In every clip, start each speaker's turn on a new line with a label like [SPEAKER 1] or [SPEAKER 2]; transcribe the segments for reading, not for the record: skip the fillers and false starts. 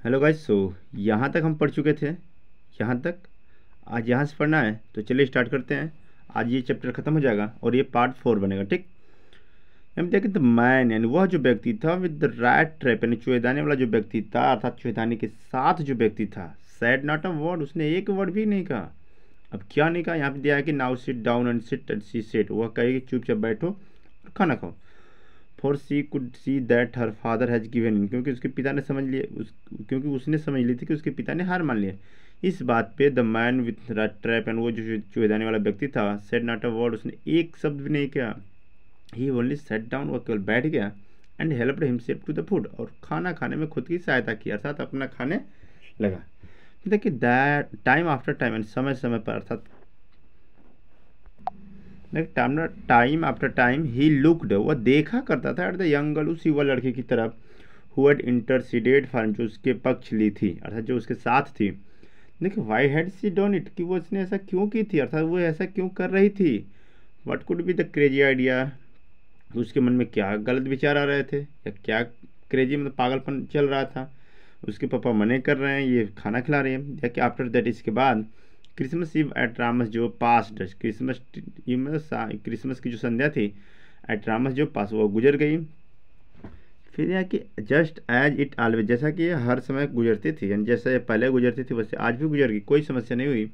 [SPEAKER 1] Hello guys. यहाँ तक हम पढ़ चुके थे। यहाँ तक आज यहाँ से पढ़ना है, तो चलिए स्टार्ट करते हैं। आज ये चैप्टर ख़त्म हो जाएगा और ये पार्ट 4 बनेगा। ठीक, हम देखें द मैन यानी वह जो व्यक्ति था विद द रैट ट्रैप यानी चूहेदानी वाला जो व्यक्ति था, अर्थात चूहेदानी के साथ जो व्यक्ति था, सैड नॉट अ वर्ड, उसने एक वर्ड भी नहीं कहा। अब क्या नहीं कहा, यहाँ पे दिया है कि now sit down and sit and she said, वह कहेगी चुपचाप बैठो और खाना खाओ। For she could see that her father has given in, क्योंकि उसके पिता ने समझ लिया क्योंकि उसने समझ ली थी कि उसके पिता ने हार मान लिया। इस बात पे the man with trap and वो जो चूहेदानी वाला व्यक्ति था, सेड नॉट अ वर्ड, उसने एक शब्द भी नहीं किया। ही ओनली सेट डाउन, वो केवल बैठ गया and helped himself to the food, और खाना खाने में खुद की सहायता की, अर्थात अपना खाने लगा। देखिए दैट टाइम आफ्टर टाइम यानी समय समय पर, अर्थात time after time he looked, वह देखा करता था एट द यंग गर्ल, उसी वह लड़की की तरफ, हु हैड इंटरसीडेड फॉर, जो उसके पक्ष ली थी, अर्थात जो उसके साथ थी। देखिए why had she done it, कि वो उसने ऐसा क्यों की थी, अर्थात वो ऐसा क्यों कर रही थी। What could be the crazy idea, उसके मन में क्या गलत विचार आ रहे थे, या क्या क्रेजी मतलब पागलपन चल रहा था। उसके पापा मने कर रहे हैं, ये खाना खिला रहे हैं, या कि आफ्टर दैट, इसके बाद क्रिसमस ईव एट रामस जो पास्ट, क्रिसमस ईव मतलब क्रिसमस की जो संध्या थी, एट रामस जो पास, वो गुजर गई। फिर यह कि जस्ट एज इट ऑलवेज, जैसा कि ये हर समय गुजरती थी, यानी जैसा ये पहले गुजरती थी वैसे आज भी गुजर गई, कोई समस्या नहीं हुई।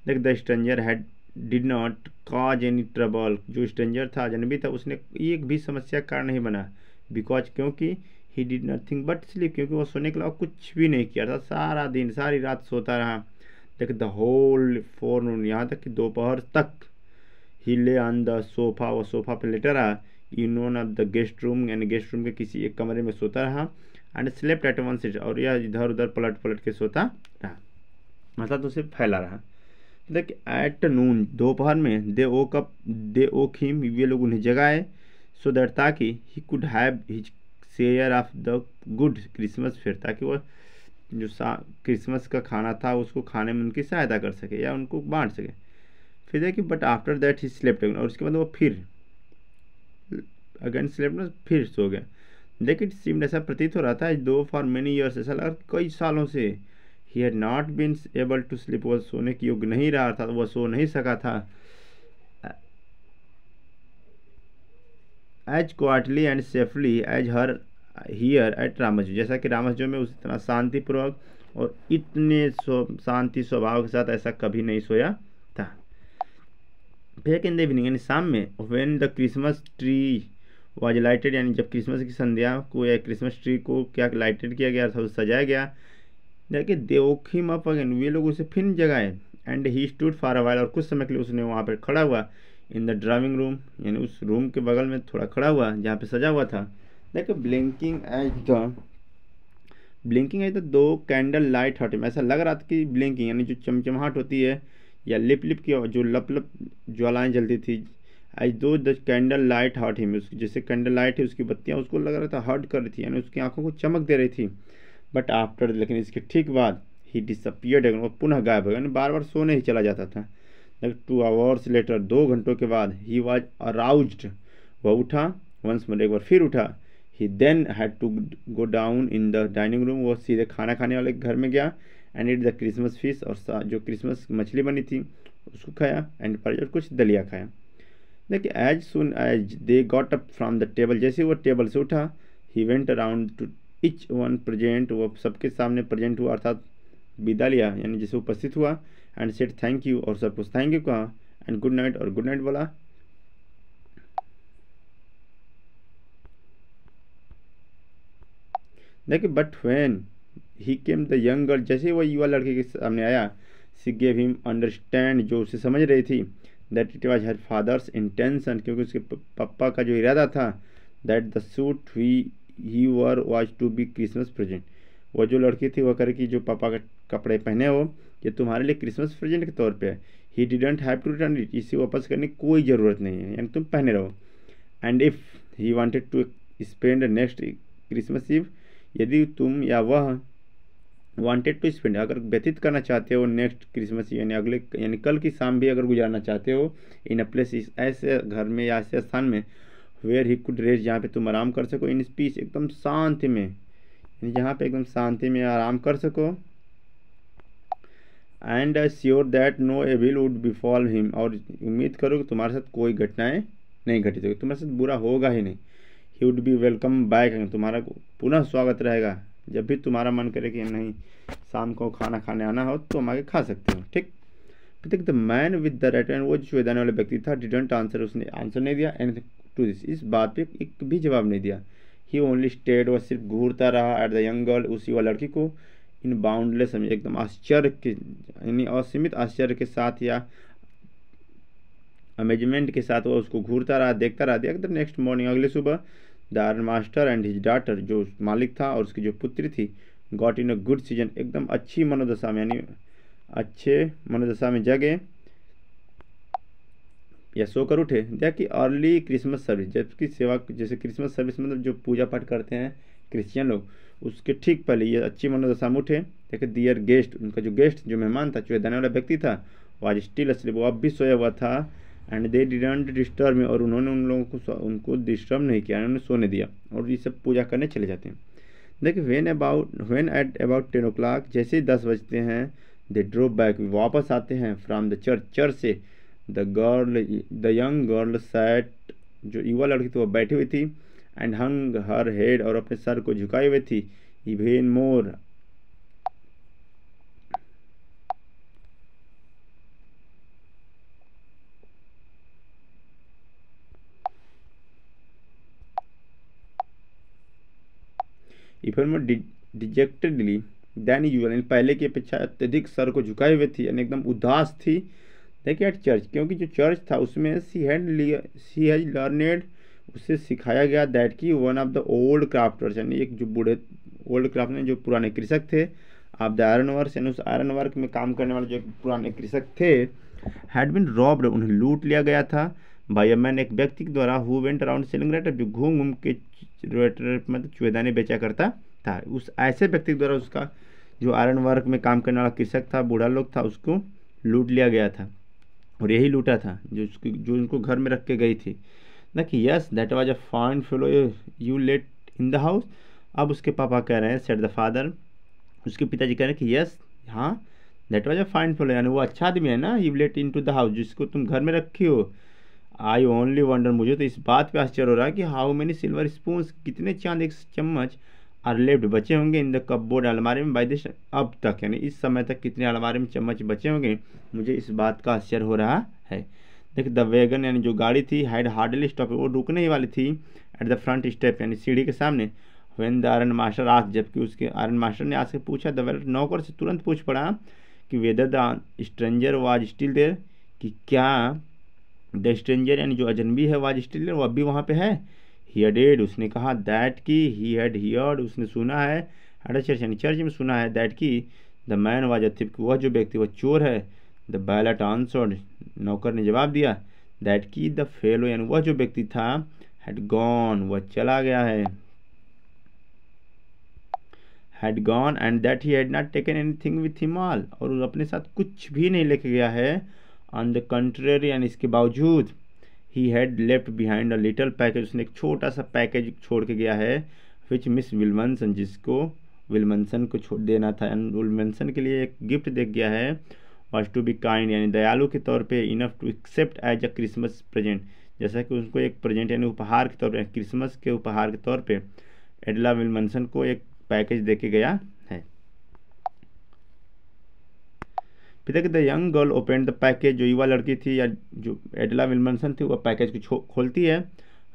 [SPEAKER 1] Like the stranger had did not cause any trouble, जो स्ट्रेंजर था अजनबी था, उसने एक भी समस्या का कारण नहीं बना। बिकॉज क्योंकि he did nothing but sleep, क्योंकि वो सोने के अलावा कुछ भी नहीं किया था, सारा दिन सारी रात सोता रहा। देख द होल फोरनून, यहाँ तक कि दोपहर तक। ही ले ऑन द सोफा, वो सोफा पर लेटा रहा, in one of the guest room, यानी गेस्ट रूम के किसी एक कमरे में सोता रहा। And slept at one seat, और यह इधर उधर पलट पलट के सोता रहा, मतलब उसे फैला रहा। लाइक एट नून, दोपहर में, दे ओक हिम, ये लोग उन्हें जगाए, सो दैट, ताकि he could have his share of the good Christmas fair, ताकि वह जो क्रिसमस का खाना था उसको खाने में उनकी सहायता कर सके या उनको बांट सके। फिर देखिए but after that he slept, और उसके बाद वो फिर अगेन स्लेप्ट ना, फिर सो गया। देखिए इट सीम्ड, ऐसा प्रतीत हो रहा था, दो फॉर मेनी ईयर्स, ऐसा लगा कई सालों से, he had not been able to sleep, वह सोने की योग्य नहीं रहा था, वह सो नहीं सका था। As quietly and safely as her here at Ramsaju, जैसा कि रामसजू में उस इतना शांतिपूर्वक और इतने शांति स्वभाव के साथ ऐसा कभी नहीं सोया था। फिर इन द इवनिंग, यानी शाम में, when the Christmas tree was lighted, यानी जब क्रिसमस की संध्या को या क्रिसमस ट्री को क्या लाइटेड किया गया था, सजाया गया। देखिए दे वोक हिम अप अगेन, वे लोग उसे फिर जगाए। And he stood for a while, और कुछ समय के लिए उसने वहाँ पर खड़ा हुआ। इन द ड्राइंग रूम, यानी उस रूम के बगल में थोड़ा खड़ा हुआ जहाँ पे सजा हुआ था। देखो ब्लिंकिंग एज द दो कैंडल लाइट हट, ऐसा लग रहा था कि ब्लिंकिंग यानी जो चमचमाहट होती है, या लिप लिप की जो लप लप ज्वालाएँ जलती थी, as though the candle light hurt him, उसकी जैसे कैंडल लाइट है उसकी बत्तियाँ उसको लग रहा था हर्ट कर रही थी, यानी उसकी आंखों को चमक दे रही थी। बट आफ्टर, लेकिन इसके ठीक बाद, ही डिसअपियर्ड, वो पुनः गायब हो गया, यानी बार बार सोने ही चला जाता था। लाइक 2 आवर्स लेटर, 2 घंटों के बाद, ही वॉज अराउज्ड, वह उठा, वंस मोर, एक बार फिर उठा। He then had to go down in the dining room, वो सीधे खाना खाने वाले घर में गया। And eat the Christmas fish, और जो क्रिसमस मछली बनी थी उसको खाया। एंड पर कुछ दलिया खाया। देखिए as soon as they got up from the table, जैसे वो टेबल से उठा, he went around to each one present, वो सबके सामने प्रेजेंट हुआ, अर्थात विदा लिया, यानी जैसे उपस्थित हुआ। एंड सेड थैंक यू, और सबको थैंक यू कहा। एंड गुड नाइट, और गुड नाइट बोला। देखिए but when he came the young girl, जैसे वो युवा लड़के के सामने आया, सी गेव हिम अंडरस्टैंड, जो उसे समझ रही थी, that it was her father's intention, क्योंकि उसके पापा का जो इरादा था, that the suit he wore was to be Christmas present, वो जो लड़की थी वह करे कि जो पापा का कपड़े पहने हो ये तुम्हारे लिए क्रिसमस प्रेजेंट के तौर पे है। He didn't have to return it, इसे वापस करने की कोई ज़रूरत नहीं है, यानी तुम पहने रहो। And if he wanted to spend next Christmas Eve, यदि तुम या वह वांटेड टू स्पेंड, अगर व्यतीत करना चाहते हो नेक्स्ट क्रिसमस यानी अगले यानी कल की शाम भी अगर गुजारना चाहते हो, इन अ प्लेस, ऐसे घर में या ऐसे स्थान में, वेयर ही कुड रेस्ट, जहाँ पे तुम आराम कर सको, इन पीस, एकदम शांति में, जहाँ पे एकदम शांति में आराम कर सको। And sure that no evil would befall him, और उम्मीद करो कि तुम्हारे साथ कोई घटनाएं नहीं घटित होगी, तुम्हारे साथ बुरा होगा ही नहीं। He would be welcome back, तुम्हारा पुनः स्वागत रहेगा। जब भी तुम्हारा मन करे कि नहीं शाम को खाना खाने आना हो तो हम आगे खा सकते हो, ठीक। फिर the man with the red hand, वो जो चुएदाने वाले व्यक्ति था, डिडंट आंसर, उसने आंसर नहीं दिया एनीथिंग टू दिस, इस बात पे एक भी जवाब नहीं दिया। ही ओनली स्टेड, वह सिर्फ घूरता रहा एट द यंग गर्ल, उसी वह लड़की को, इन बाउंडलेस, एकदम आश्चर्य के यानी असीमित आश्चर्य के साथ या अमेजमेंट के साथ वह उसको घूरता रहा, देखता रहा। द नेक्स्ट मॉर्निंग, अगले सुबह, the iron master and his daughter, जो मालिक था और उसकी जो पुत्री थी, got in a good season, एकदम अच्छी मनोदशा में यानी अच्छे मनोदशा में जगे या सोकर उठे। कि अर्ली क्रिसमस सर्विस, जबकि सेवा, जैसे क्रिसमस सर्विस मतलब जो पूजा पाठ करते हैं क्रिश्चियन लोग, उसके ठीक पहले ये अच्छी मनोदशा में उठे। देखिए दियर गेस्ट, उनका जो गेस्ट जो मेहमान था, चुएदाने वाला व्यक्ति था, वो आज स्टिल अस्लीप, वो अब भी सोया हुआ था। And they didn't disturb me, और उन्होंने उन लोगों को उनको डिस्टर्ब नहीं किया, उन्होंने सोने दिया, और ये सब पूजा करने चले जाते हैं। देखिए व्हेन एट अबाउट 10 o'clock, जैसे ही 10 बजते हैं, दे ड्रोप बैक, वापस आते हैं फ्रॉम द चर्च से। द यंग गर्ल सैट, जो युवा लड़की थी वो बैठी हुई थी, एंड हंग हर हेड, और अपने सर को झुकाए हुए थी, even more, even more dejectedly than usual, पहले की अपेक्षा अत्यधिक सर को झुकाए हुए थी, यानी एकदम उदास थी। देखिए एट चर्च, क्योंकि जो चर्च था उसमें सी हैज लर्नेड, उससे सिखाया गया दैट की one of the old crafters, यानी एक जो बूढ़े ओल्ड क्राफ्ट में जो पुराने कृषक थे, आप द आयरन वर्क, यानी उस आयरन वर्क में काम करने वाले जो पुराने कृषक थे, हैड बिन रॉब्ड, उन्हें लूट लिया गया था, बाय अ मैन, एक व्यक्ति के द्वारा, who went around selling rater, जो घूम घूम के मतलब चुएदाने बेचा करता था। उस ऐसे व्यक्ति के द्वारा उसका जो आयरन वर्क में काम करने वाला कृषक था, बूढ़ा लोग था, उसको लूट लिया गया था, और यही लूटा था जो उनको घर में रख के गई थी। ना कि yes that was a fine fellow you let in the house, अब उसके पापा कह रहे हैं, सेड द फादर, उसके पिताजी कह रहे हैं कि यस, हाँ, that was a fine fellow, यानी वो अच्छा आदमी है ना, you let in to the house, जिसको तुम घर में रखी हो। आई ओनली वंडर, मुझे तो इस बात पे आश्चर्य हो रहा है कि हाउ मेनी सिल्वर स्पून, कितने चांद एक चम्मच, आर लेफ्ट, बचे होंगे, इन द कपबोर्ड, अलमारी में, बाई दिस, अब तक, यानी इस समय तक कितने अलमारी में चम्मच बचे होंगे, मुझे इस बात का आश्चर्य हो रहा है। देख द वैगन, यानी जो गाड़ी थी, हैड हार्डली स्टॉप, वो रुकने ही वाली थी, एट द फ्रंट स्टेप, यानी सीढ़ी के सामने। व्हेन द आयरन मास्टर आज, जबकि उसके आयरन मास्टर ने आज से पूछा, द वेलर, नौकर से तुरंत पूछ पड़ा कि whether the stranger was still there, कि क्या द स्ट्रेंजर, यानी जो अजनबी है, वाज स्टिल देयर, वो अब भी वहाँ पे है। ही डेड, उसने कहा, दैट की ही हैड हियर्ड, उसने सुना है, हैड चर्च, यानी चर्च में सुना है, दैट की the man was a thief, वह जो व्यक्ति वह चोर है। द बैलट आंसर्ड, नौकर ने जवाब दिया, दैट की द फेलो, यानी वह जो व्यक्ति था, हैड गॉन, वह चला गया है, had gone, and that he had not taken anything with him all, और अपने साथ कुछ भी नहीं लेके गया है। ऑन द कंट्रेरी, यानी इसके बावजूद, he had left behind a little package, उसने एक छोटा सा पैकेज छोड़ के गया है, विच मिस विल्मनसन, जिसको विल्मनसन को छोड़ देना था, विल्मनसन के लिए एक गिफ्ट दे गया है, वॉज टू बी काइंड, यानी दयालु के तौर पे, enough to accept as a Christmas present, जैसा कि उसको एक प्रेजेंट यानी उपहार के तौर पर, क्रिसमस के उपहार के तौर पे एडला विल्मनसन को एक पैकेज दे के गया है। फिर the young girl open the package, जो युवा लड़की थी या जो एडला विल्मनसन थी, वह पैकेज को खोलती है,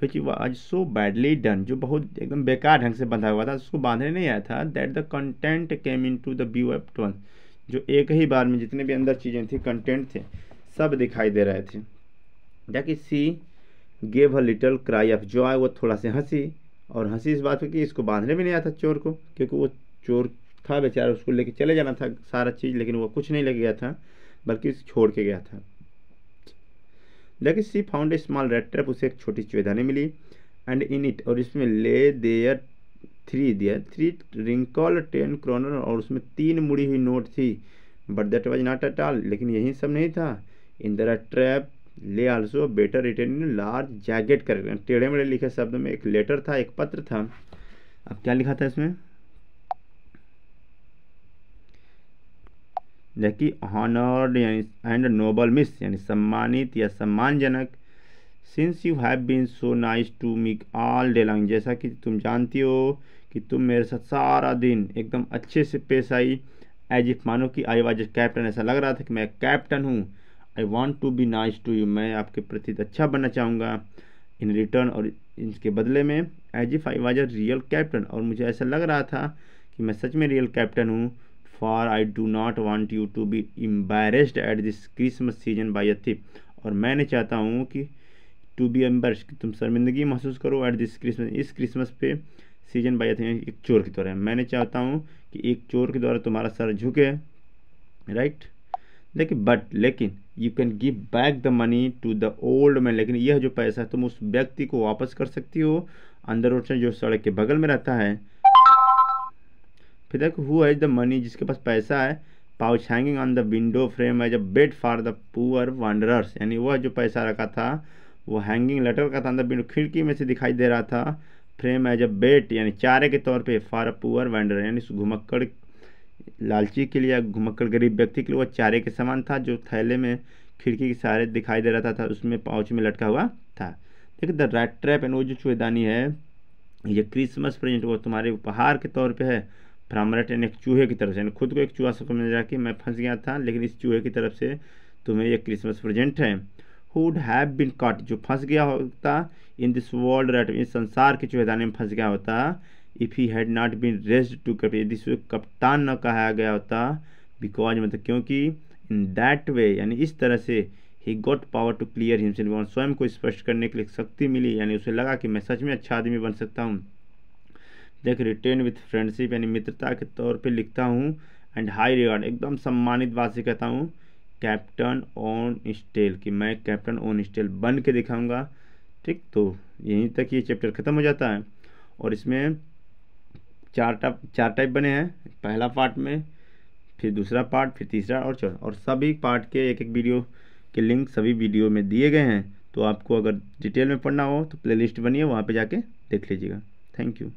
[SPEAKER 1] which was so badly done, जो बहुत एकदम बेकार ढंग से बंधा हुआ था, उसको बांधने नहीं आया था, that the content came in to the view at once, जो एक ही बार में जितने भी अंदर चीज़ें थी, कंटेंट थे, सब दिखाई दे रहे थे। जाकि सी gave a little cry of Joy, वो थोड़ा से हंसी, और हंसी इस बात पर कि इसको बांधने भी नहीं आया था चोर को, क्योंकि वो चोर था बेचारा, उसको लेके चले जाना था सारा चीज़, लेकिन वो कुछ नहीं लेके गया था, बल्कि छोड़ के गया था। लेकिन she found a small red trap, उसे एक छोटी चुएदानी मिली, एंड इन इट, और इसमें lay their three wrinkle 10 kroner, और उसमें 3 मुड़ी हुई नोट थी, but that was not at all, लेकिन यही सब नहीं था। इन द ट्रैप ले also better return in large jacket कर, टेढ़े मेढ़े लिखे शब्द में एक लेटर था, एक पत्र था। अब क्या लिखा था इसमें, देखिए हॉनर्ड एंड नोबल मिस यानी सम्मानित या सम्मानजनक। Since you have been so nice to me all day long, जैसा कि तुम जानती हो कि तुम मेरे साथ सारा दिन एकदम अच्छे से पेश आई। एज इफ मानो कि आई वाज कैप्टन, ऐसा लग रहा था कि मैं कैप्टन हूँ। I want to be nice to you, मैं आपके प्रति अच्छा बनना चाहूँगा इन रिटर्न, और इसके बदले में as if I was a real captain, और मुझे ऐसा लग रहा था कि मैं सच में रियल कैप्टन हूँ। For I do not want you to be embarrassed at this Christmas season by a thief, और मैं नहीं चाहता हूँ कि टू बी एम्बैरेस्ड कि तुम शर्मिंदगी महसूस करो एट दिस क्रिसमस, इस क्रिसमस पे सीजन बाय अ थिप, एक चोर की तरह। मैं नहीं चाहता हूँ कि एक चोर के द्वारा तुम्हारा सर झुके, राइट। देखिए बट लेकिन you can give back the money to the old man, लेकिन यह जो पैसा है तुम उस व्यक्ति को वापस कर सकती हो अंदर रोड से जो सड़क के बगल में रहता है। फिर देखो हु हैज द मनी, जिसके पास पैसा है। Pouch hanging on the window frame as a bed for the poor wanderers, यानी वह जो पैसा रखा था वो हैंगिंग लेटर का था, अंदर विंडो खिड़की में से दिखाई दे रहा था। फ्रेम एज अ बेड यानी चारे के तौर पे, फॉर अ पुअर वांडरर यानी घुमक्कड़ लालची के लिए या घुमक्कड़ गरीब व्यक्ति के लिए वह चारे के समान था, जो थैले में खिड़की के सहारे दिखाई दे रहा था, उसमें पाउच में लटका हुआ था। देखिए द रैट ट्रैप एंड वो जो चूहेदानी है, ये क्रिसमस प्रेजेंट वो तुम्हारे उपहार के तौर पे है। फ्रॉम रैट यानी एक चूहे की तरफ से, यानी खुद को एक चूहा समझ रहा कि मैं फंस गया था, लेकिन इस चूहे की तरफ से तुम्हें ये क्रिसमस प्रेजेंट है। हुड हैव बीन कॉट, जो फंस गया होता इन दिस वर्ल्ड रैट, इस संसार के चूहेदानी में फंस गया होता। If he had not been raised to captain, यदि उसे कप्तान न कहा गया होता, बिकॉज मतलब क्योंकि इन दैट वे यानी इस तरह से he got power to clear himself, और स्वयं को स्पष्ट करने के लिए शक्ति मिली, यानी उसे लगा कि मैं सच में अच्छा आदमी बन सकता हूँ। देख रिटेन विथ फ्रेंडशिप यानी मित्रता के तौर पे लिखता हूँ। एंड हाई रिगार्ड एकदम सम्मानित बात से कहता हूँ कैप्टन ऑन स्टेल, कि मैं कैप्टन ऑन स्टेल बन के दिखाऊंगा। ठीक, तो यहीं तक ये चैप्टर ख़त्म हो जाता है। और इसमें चार टाइप बने हैं, पहला पार्ट में, फिर दूसरा पार्ट, फिर तीसरा और चौथा, और सभी पार्ट के एक एक वीडियो के लिंक सभी वीडियो में दिए गए हैं। तो आपको अगर डिटेल में पढ़ना हो तो प्लेलिस्ट बनी है, वहाँ पे जाके देख लीजिएगा। Thank you.